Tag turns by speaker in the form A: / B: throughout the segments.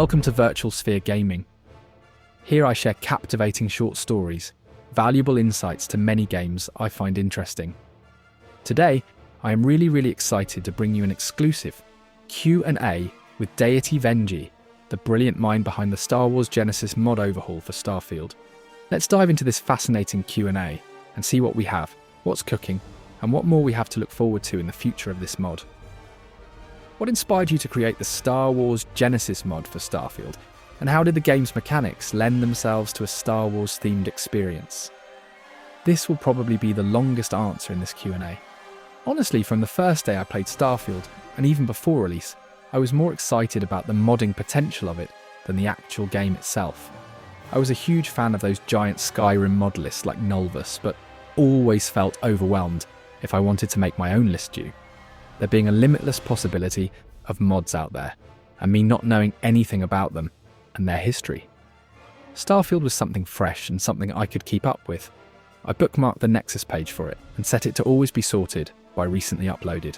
A: Welcome to Virtual Sphere Gaming. Here I share captivating short stories, valuable insights to many games I find interesting. Today, I am really excited to bring you an exclusive Q&A with DeityVengy, the brilliant mind behind the Star Wars Genesis mod overhaul for Starfield. Let's dive into this fascinating Q&A and see what we have, what's cooking, and what more we have to look forward to in the future of this mod. What inspired you to create the Star Wars Genesis mod for Starfield, and how did the game's mechanics lend themselves to a Star Wars themed experience? This will probably be the longest answer in this Q&A. Honestly, from the first day I played Starfield, and even before release, I was more excited about the modding potential of it than the actual game itself. I was a huge fan of those giant Skyrim mod lists like Nulvus, but always felt overwhelmed if I wanted to make my own list due. There being a limitless possibility of mods out there, and me not knowing anything about them and their history. Starfield was something fresh and something I could keep up with. I bookmarked the Nexus page for it and set it to always be sorted by recently uploaded.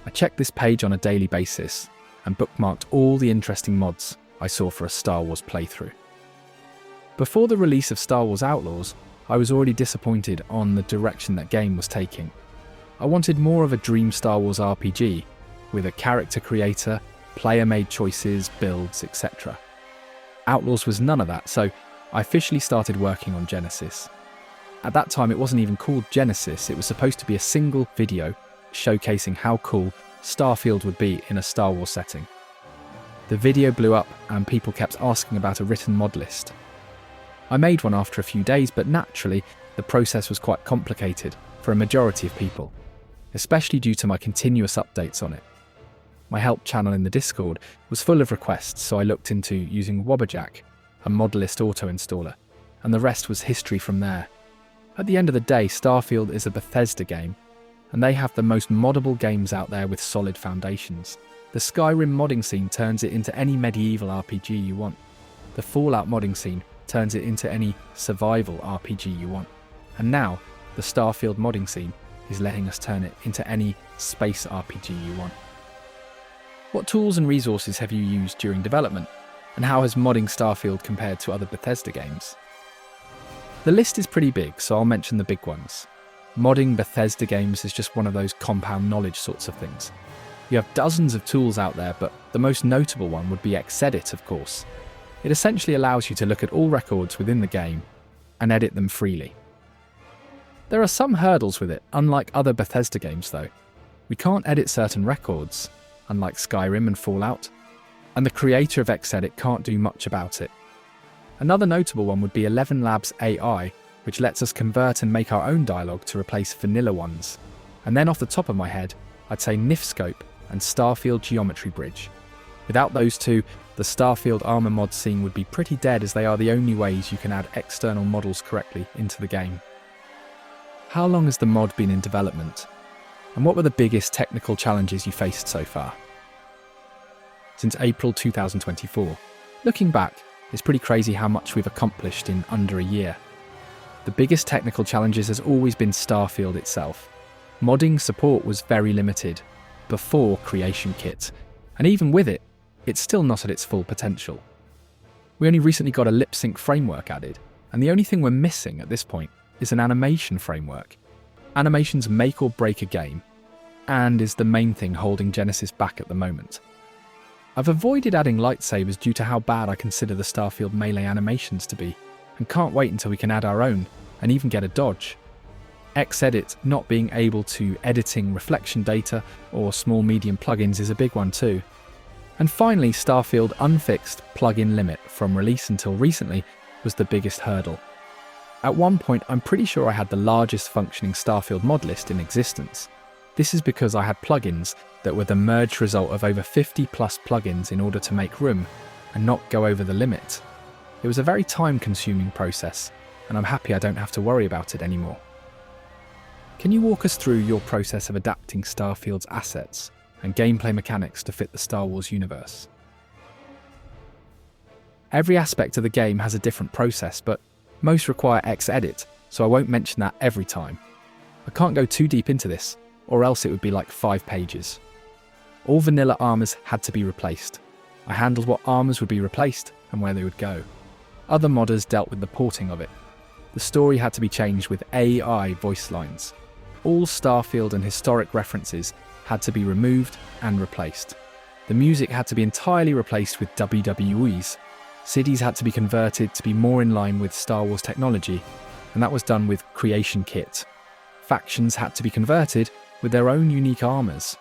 A: I checked this page on a daily basis and bookmarked all the interesting mods I saw for a Star Wars playthrough. Before the release of Star Wars Outlaws, I was already disappointed on the direction that game was taking. I wanted more of a dream Star Wars RPG, with a character creator, player-made choices, builds, etc. Outlaws was none of that, so I officially started working on Genesis. At that time it wasn't even called Genesis, it was supposed to be a single video showcasing how cool Starfield would be in a Star Wars setting. The video blew up and people kept asking about a written mod list. I made one after a few days, but naturally the process was quite complicated for a majority of people, especially due to my continuous updates on it. My help channel in the Discord was full of requests, so I looked into using Wobberjack, a mod list auto-installer, and the rest was history from there. At the end of the day, Starfield is a Bethesda game, and they have the most moddable games out there with solid foundations. The Skyrim modding scene turns it into any medieval RPG you want. The Fallout modding scene turns it into any survival RPG you want. And now, the Starfield modding scene is letting us turn it into any space RPG you want. What tools and resources have you used during development, and how has modding Starfield compared to other Bethesda games? The list is pretty big, so I'll mention the big ones. Modding Bethesda games is just one of those compound knowledge sorts of things. You have dozens of tools out there, but the most notable one would be Xedit, of course. It essentially allows you to look at all records within the game and edit them freely. There are some hurdles with it, unlike other Bethesda games though. We can't edit certain records, unlike Skyrim and Fallout, and the creator of Xedit can't do much about it. Another notable one would be 11 Labs AI, which lets us convert and make our own dialogue to replace vanilla ones. And then off the top of my head, I'd say Nifscope and Starfield Geometry Bridge. Without those two, the Starfield armor mod scene would be pretty dead, as they are the only ways you can add external models correctly into the game. How long has the mod been in development? And what were the biggest technical challenges you faced so far? Since April 2024. Looking back, it's pretty crazy how much we've accomplished in under a year. The biggest technical challenges has always been Starfield itself. Modding support was very limited before Creation Kit, and even with it, it's still not at its full potential. We only recently got a lip sync framework added, and the only thing we're missing at this point is an animation framework. Animations make or break a game, and is the main thing holding Genesis back at the moment. I've avoided adding lightsabers due to how bad I consider the Starfield melee animations to be, and can't wait until we can add our own, and even get a dodge. Xedit not being able to editing reflection data or small-medium plugins is a big one too. And finally, Starfield unfixed plugin limit from release until recently was the biggest hurdle. At one point, I'm pretty sure I had the largest functioning Starfield mod list in existence. This is because I had plugins that were the merged result of over 50 plus plugins in order to make room and not go over the limit. It was a very time-consuming process, and I'm happy I don't have to worry about it anymore. Can you walk us through your process of adapting Starfield's assets and gameplay mechanics to fit the Star Wars universe? Every aspect of the game has a different process, but most require Xedit, so I won't mention that every time. I can't go too deep into this, or else it would be like 5 pages. All vanilla armors had to be replaced. I handled what armors would be replaced and where they would go. Other modders dealt with the porting of it. The story had to be changed with AI voice lines. All Starfield and historic references had to be removed and replaced. The music had to be entirely replaced with WWEs. Cities had to be converted to be more in line with Star Wars technology, and that was done with Creation Kit. Factions had to be converted with their own unique armors.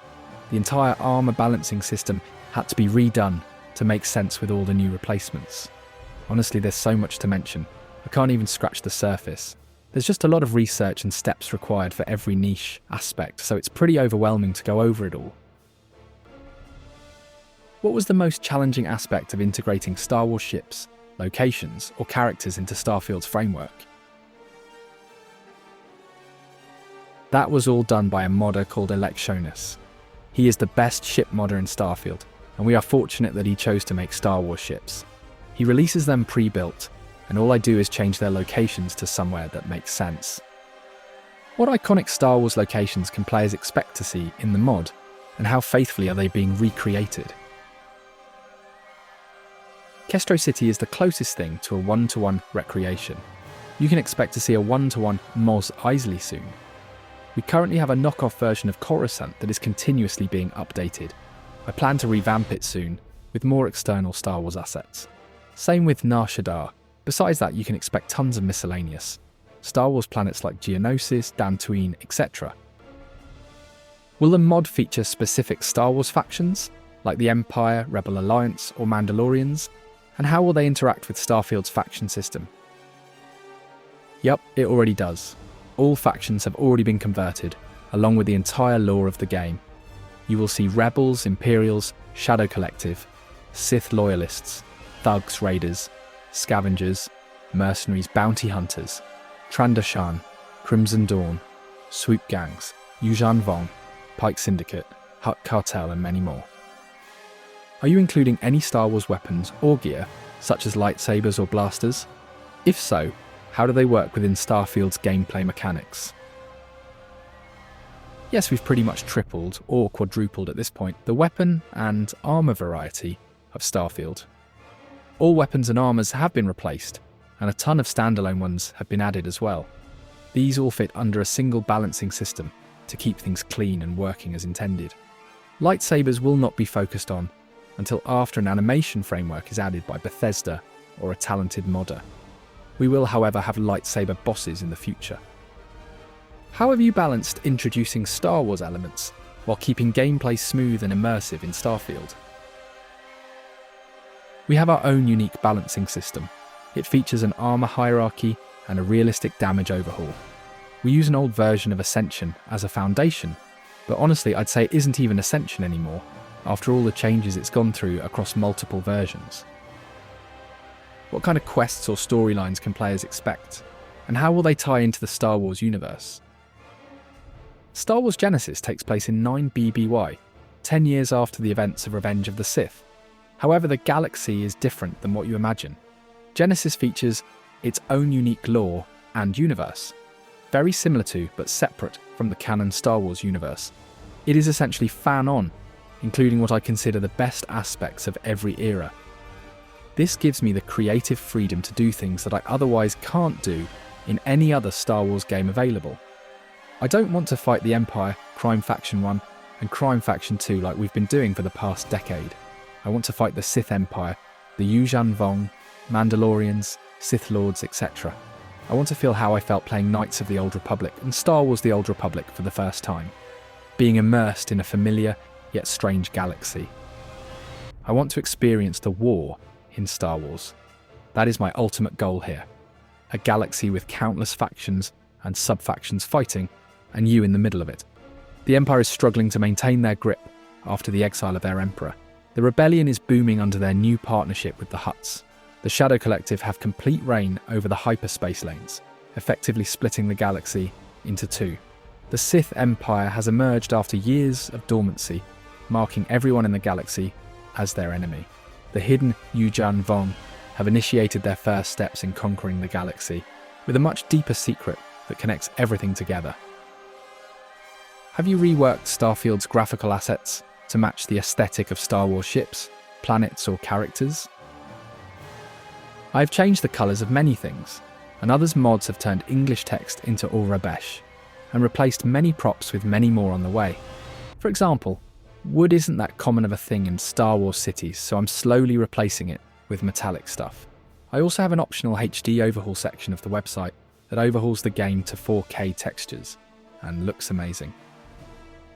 A: The entire armor balancing system had to be redone to make sense with all the new replacements. Honestly, there's so much to mention. I can't even scratch the surface. There's just a lot of research and steps required for every niche aspect, so it's pretty overwhelming to go over it all. What was the most challenging aspect of integrating Star Wars ships, locations, or characters into Starfield's framework? That was all done by a modder called Electionus. He is the best ship modder in Starfield, and we are fortunate that he chose to make Star Wars ships. He releases them pre-built, and all I do is change their locations to somewhere that makes sense. What iconic Star Wars locations can players expect to see in the mod, and how faithfully are they being recreated? Kestro City is the closest thing to a one-to-one recreation. You can expect to see a one-to-one Mos Eisley soon. We currently have a knockoff version of Coruscant that is continuously being updated. I plan to revamp it soon, with more external Star Wars assets. Same with Nar Shaddaa. Besides that, you can expect tons of miscellaneous Star Wars planets like Geonosis, Dantooine, etc. Will the mod feature specific Star Wars factions, like the Empire, Rebel Alliance, or Mandalorians? And how will they interact with Starfield's faction system? Yup, it already does. All factions have already been converted, along with the entire lore of the game. You will see Rebels, Imperials, Shadow Collective, Sith Loyalists, Thugs, Raiders, Scavengers, Mercenaries, Bounty Hunters, Trandoshan, Crimson Dawn, Swoop Gangs, Yuuzhan Vong, Pike Syndicate, Hutt Cartel, and many more. Are you including any Star Wars weapons or gear, such as lightsabers or blasters? If so, how do they work within Starfield's gameplay mechanics? Yes, we've pretty much tripled or quadrupled at this point the weapon and armour variety of Starfield. All weapons and armours have been replaced, and a ton of standalone ones have been added as well. These all fit under a single balancing system to keep things clean and working as intended. Lightsabers will not be focused on until after an animation framework is added by Bethesda or a talented modder. We will, however, have lightsaber bosses in the future. How have you balanced introducing Star Wars elements while keeping gameplay smooth and immersive in Starfield? We have our own unique balancing system. It features an armor hierarchy and a realistic damage overhaul. We use an old version of Ascension as a foundation, but honestly I'd say it isn't even Ascension anymore, after all the changes it's gone through across multiple versions. What kind of quests or storylines can players expect? And how will they tie into the Star Wars universe? Star Wars Genesis takes place in 9 BBY, 10 years after the events of Revenge of the Sith. However, the galaxy is different than what you imagine. Genesis features its own unique lore and universe, very similar to, but separate from the canon Star Wars universe. It is essentially fan-on, including what I consider the best aspects of every era. This gives me the creative freedom to do things that I otherwise can't do in any other Star Wars game available. I don't want to fight the Empire, Crime Faction 1 and Crime Faction 2 like we've been doing for the past decade. I want to fight the Sith Empire, the Yuuzhan Vong, Mandalorians, Sith Lords, etc. I want to feel how I felt playing Knights of the Old Republic and Star Wars The Old Republic for the first time, being immersed in a familiar yet strange galaxy. I want to experience the war in Star Wars. That is my ultimate goal here. A galaxy with countless factions and sub-factions fighting, and you in the middle of it. The Empire is struggling to maintain their grip after the exile of their Emperor. The rebellion is booming under their new partnership with the Hutts. The Shadow Collective have complete reign over the hyperspace lanes, effectively splitting the galaxy into two. The Sith Empire has emerged after years of dormancy, marking everyone in the galaxy as their enemy. The hidden Yuuzhan Vong have initiated their first steps in conquering the galaxy, with a much deeper secret that connects everything together. Have you reworked Starfield's graphical assets to match the aesthetic of Star Wars ships? planets, or characters? I've changed the colours of many things, and others mods have turned English text into Urabesh, and replaced many props with many more on the way. For example, wood isn't that common of a thing in Star Wars cities, so I'm slowly replacing it with metallic stuff. I also have an optional HD overhaul section of the website that overhauls the game to 4K textures, and looks amazing.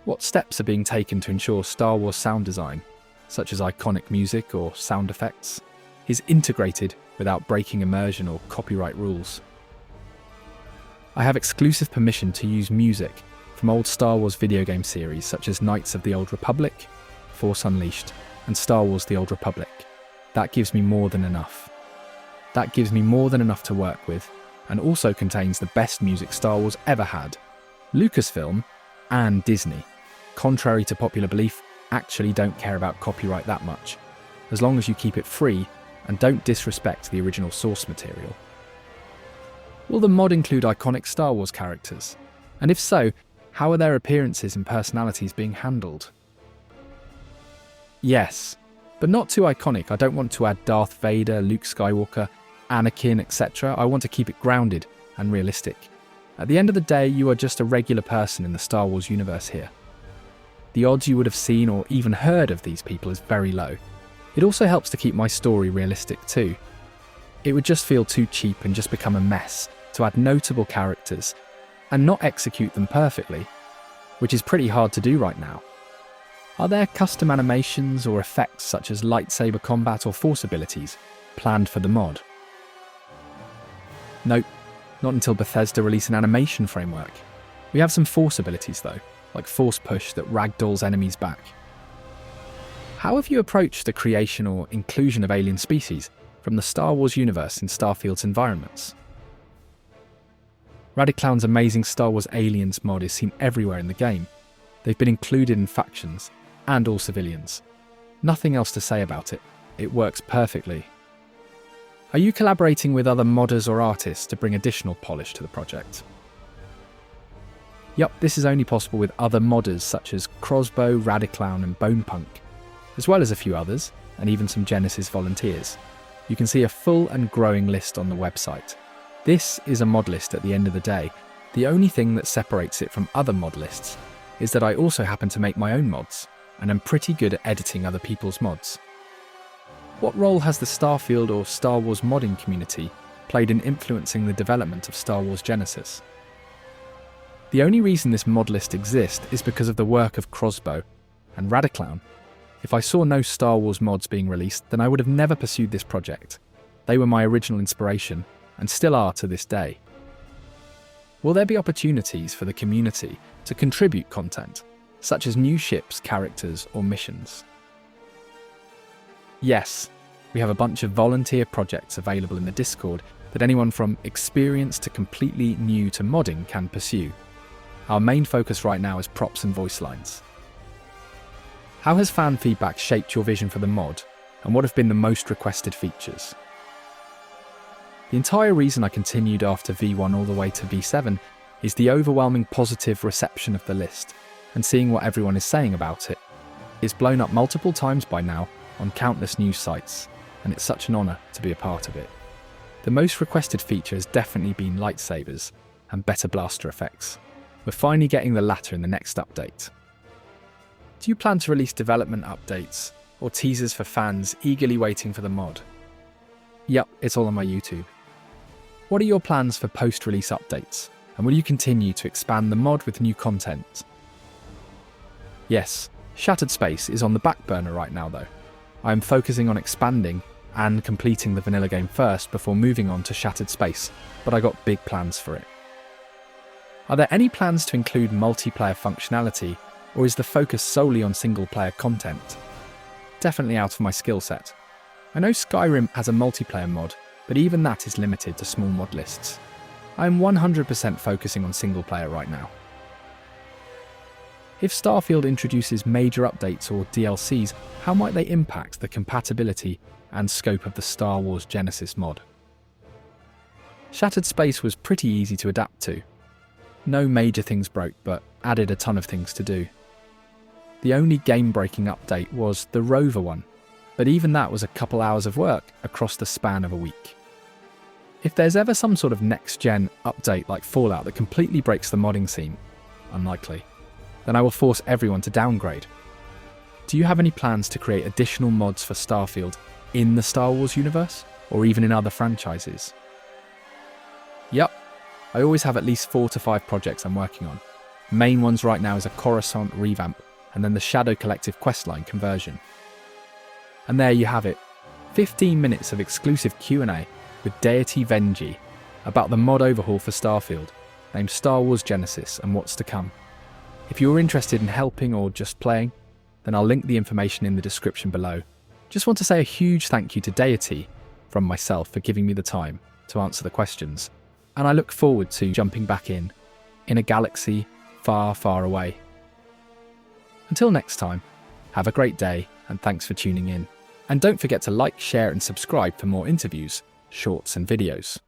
A: What steps are being taken to ensure Star Wars sound design, such as iconic music or sound effects, is integrated without breaking immersion or copyright rules? I have exclusive permission to use music from old Star Wars video game series such as Knights of the Old Republic, Force Unleashed, and Star Wars The Old Republic. That gives me more than enough. That gives me more than enough to work with, and also contains the best music Star Wars ever had. Lucasfilm and Disney, contrary to popular belief, actually don't care about copyright that much, as long as you keep it free and don't disrespect the original source material. Will the mod include iconic Star Wars characters? And if so, how are their appearances and personalities being handled? Yes, but not too iconic. I don't want to add Darth Vader, Luke Skywalker, Anakin, etc. I want to keep it grounded and realistic. At the end of the day, you are just a regular person in the Star Wars universe here. The odds you would have seen or even heard of these people is very low. It also helps to keep my story realistic too. It would just feel too cheap and just become a mess to add notable characters and not execute them perfectly, which is pretty hard to do right now. Are there custom animations or effects such as lightsaber combat or force abilities planned for the mod? Nope, not until Bethesda release an animation framework. We have some force abilities though, like force push that ragdolls enemies back. How have you approached the creation or inclusion of alien species from the Star Wars universe in Starfield's environments? Radiclown's amazing Star Wars Aliens mod is seen everywhere in the game. They've been included in factions, and all civilians. Nothing else to say about it. It works perfectly. Are you collaborating with other modders or artists to bring additional polish to the project? Yup, this is only possible with other modders such as Crossbow, Radiclown and Bonepunk, as well as a few others, and even some Genesis volunteers. You can see a full and growing list on the website. This is a mod list at the end of the day. The only thing that separates it from other mod lists is that I also happen to make my own mods, and I'm pretty good at editing other people's mods. What role has the Starfield or Star Wars modding community played in influencing the development of Star Wars Genesis? The only reason this mod list exists is because of the work of Crossbow and Radiclown. If I saw no Star Wars mods being released, then I would have never pursued this project. They were my original inspiration, and still are to this day. Will there be opportunities for the community to contribute content, such as new ships, characters, or missions? Yes, we have a bunch of volunteer projects available in the Discord that anyone from experienced to completely new to modding can pursue. Our main focus right now is props and voice lines. How has fan feedback shaped your vision for the mod, and what have been the most requested features? The entire reason I continued after V1 all the way to V7 is the overwhelming positive reception of the list, and seeing what everyone is saying about it. It's blown up multiple times by now on countless news sites, and it's such an honour to be a part of it. The most requested feature has definitely been lightsabers and better blaster effects. We're finally getting the latter in the next update. Do you plan to release development updates or teasers for fans eagerly waiting for the mod? Yep, it's all on my YouTube. What are your plans for post-release updates, and will you continue to expand the mod with new content? Yes, Shattered Space is on the back burner right now though. I am focusing on expanding and completing the vanilla game first before moving on to Shattered Space, but I got big plans for it. Are there any plans to include multiplayer functionality, or is the focus solely on single-player content? Definitely out of my skill set. I know Skyrim has a multiplayer mod, but even that is limited to small mod lists. I am 100% focusing on single player right now. If Starfield introduces major updates or DLCs, how might they impact the compatibility and scope of the Star Wars Genesis mod? Shattered Space was pretty easy to adapt to. No major things broke, but added a ton of things to do. The only game-breaking update was the rover one, but even that was a couple hours of work across the span of a week. If there's ever some sort of next-gen update like Fallout that completely breaks the modding scene, unlikely, then I will force everyone to downgrade. Do you have any plans to create additional mods for Starfield in the Star Wars universe, or even in other franchises? Yep, I always have at least 4 to 5 projects I'm working on. Main ones right now is a Coruscant revamp, and then the Shadow Collective questline conversion. And there you have it, 15 minutes of exclusive Q&A with DeityVengy about the mod overhaul for Starfield, named Star Wars Genesis and what's to come. If you're interested in helping or just playing, then I'll link the information in the description below. Just want to say a huge thank you to Deity from myself for giving me the time to answer the questions, and I look forward to jumping back in a galaxy far, far away. Until next time, have a great day and thanks for tuning in. And don't forget to like, share and subscribe for more interviews, shorts and videos.